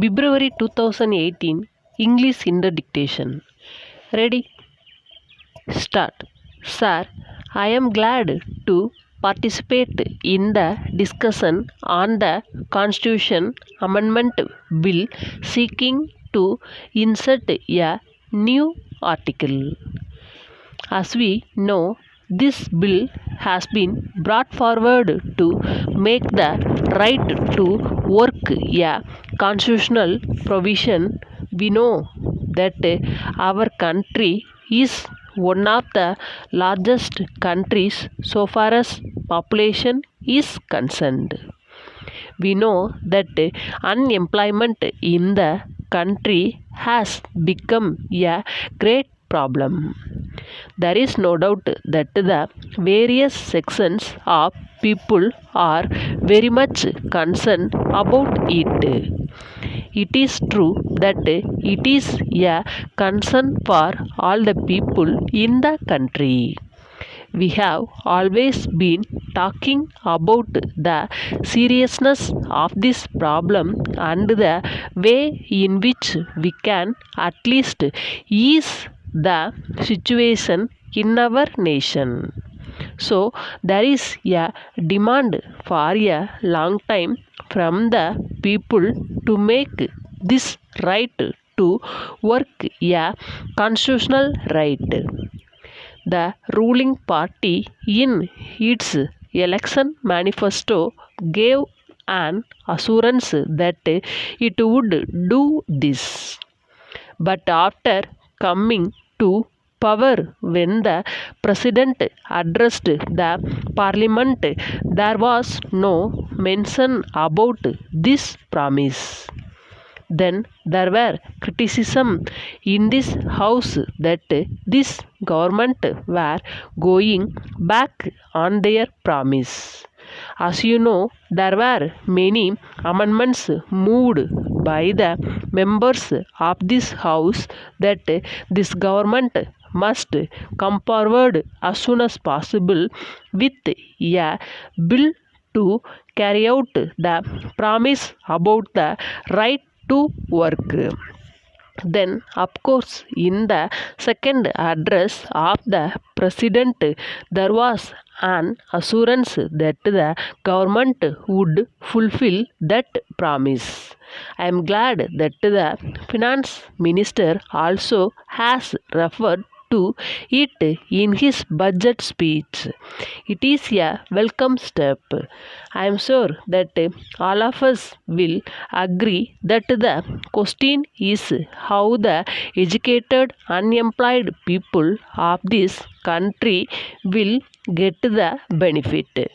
February 2018 English Interdictation. Ready? Start. Sir, I am glad to participate in the discussion on the Constitution Amendment Bill seeking to insert a new article. As we know, this bill has been brought forward to make the right to work a constitutional provision. We know that our country is one of the largest countries so far as population is concerned. We know that unemployment in the country has become a great problem. There is no doubt that the various sections of people are very much concerned about it. It is true that it is a concern for all the people in the country. We have always been talking about the seriousness of this problem and the way in which we can at least ease the situation in our nation. So there is a demand for a long time from the people to make this right to work a constitutional right. The ruling party in its election manifesto gave an assurance that it would do this. But after coming to power, when the president addressed the parliament, there was no mention about this promise. Then there were criticism in this house that this government were going back on their promise. As you know, there were many amendments moved by the members of this house that this government must come forward as soon as possible with a bill to carry out the promise about the right to work. Then, of course, in the second address of the president, there was an assurance that the government would fulfill that promise. I am glad that the finance minister also has referred to it in his budget speech. It is a welcome step. I am sure that all of us will agree that the question is how the educated unemployed people of this country will get the benefit.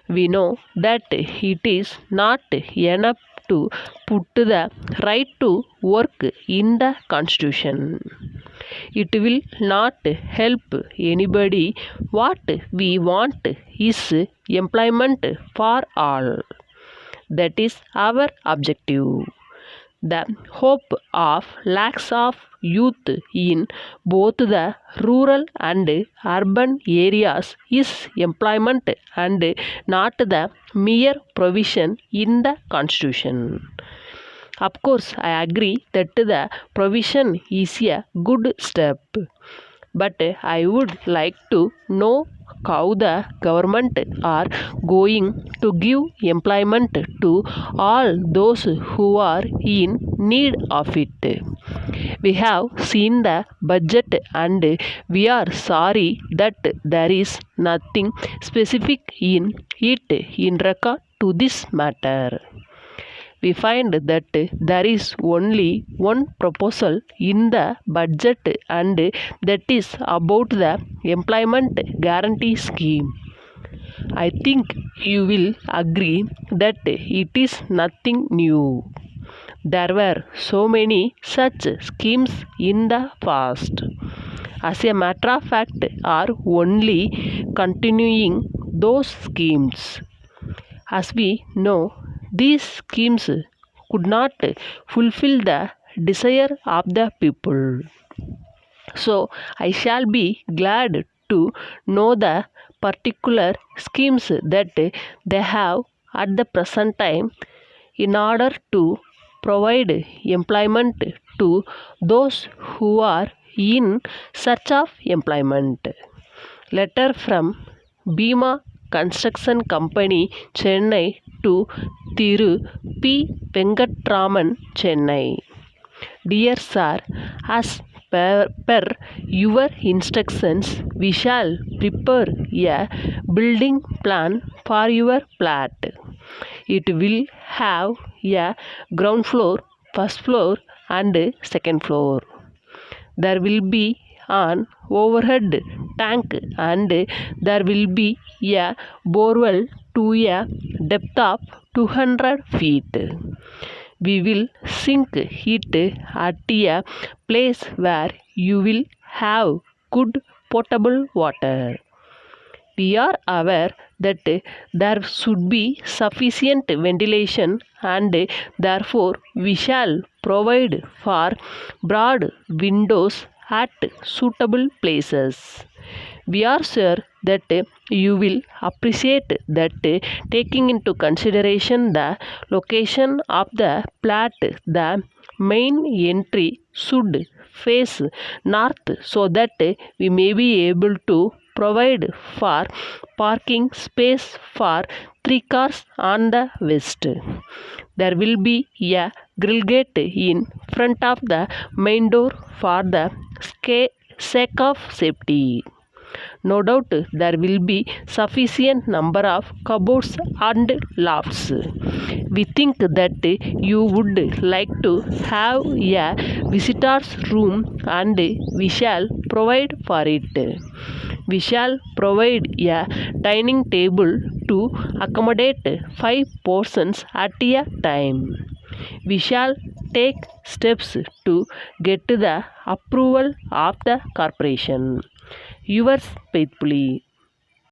We know that it is not enough to put the right to work in the constitution. It will not help anybody. What we want is employment for all. That is our objective. The hope of lakhs of youth in both the rural and urban areas is employment and not the mere provision in the constitution. Of course, I agree that the provision is a good step, but I would like to know how the government are going to give employment to all those who are in need of it. We have seen the budget and we are sorry that there is nothing specific in it in regard to this matter. We find that there is only one proposal in the budget, and that is about the employment guarantee scheme. I think you will agree that it is nothing new. There were so many such schemes in the past. As a matter of fact, are only continuing those schemes. As we know, these schemes could not fulfill the desire of the people. So, I shall be glad to know the particular schemes that they have at the present time in order to provide employment to those who are in search of employment. Letter from Bhima Construction Company, Chennai to Thiru P. Venkatraman, Chennai. Dear Sir, as per your instructions, we shall prepare a building plan for your flat. It will have a ground floor, first floor, and second floor. There will be an overhead tank and there will be a borewell to a depth of 200 feet. We will sink it at a place where you will have good potable water. We are aware that there should be sufficient ventilation and therefore we shall provide for broad windows at suitable places. We are sure that you will appreciate that taking into consideration the location of the flat, the main entry should face north so that we may be able to provide for parking space for 3 cars on the west. There will be a grill gate in front of the main door for the sake of safety. No doubt there will be sufficient number of cupboards and lofts. We think that you would like to have a visitor's room and we shall provide for it. We shall provide a dining table to accommodate 5 persons at a time. We shall take steps to get the approval of the corporation. Yours faithfully,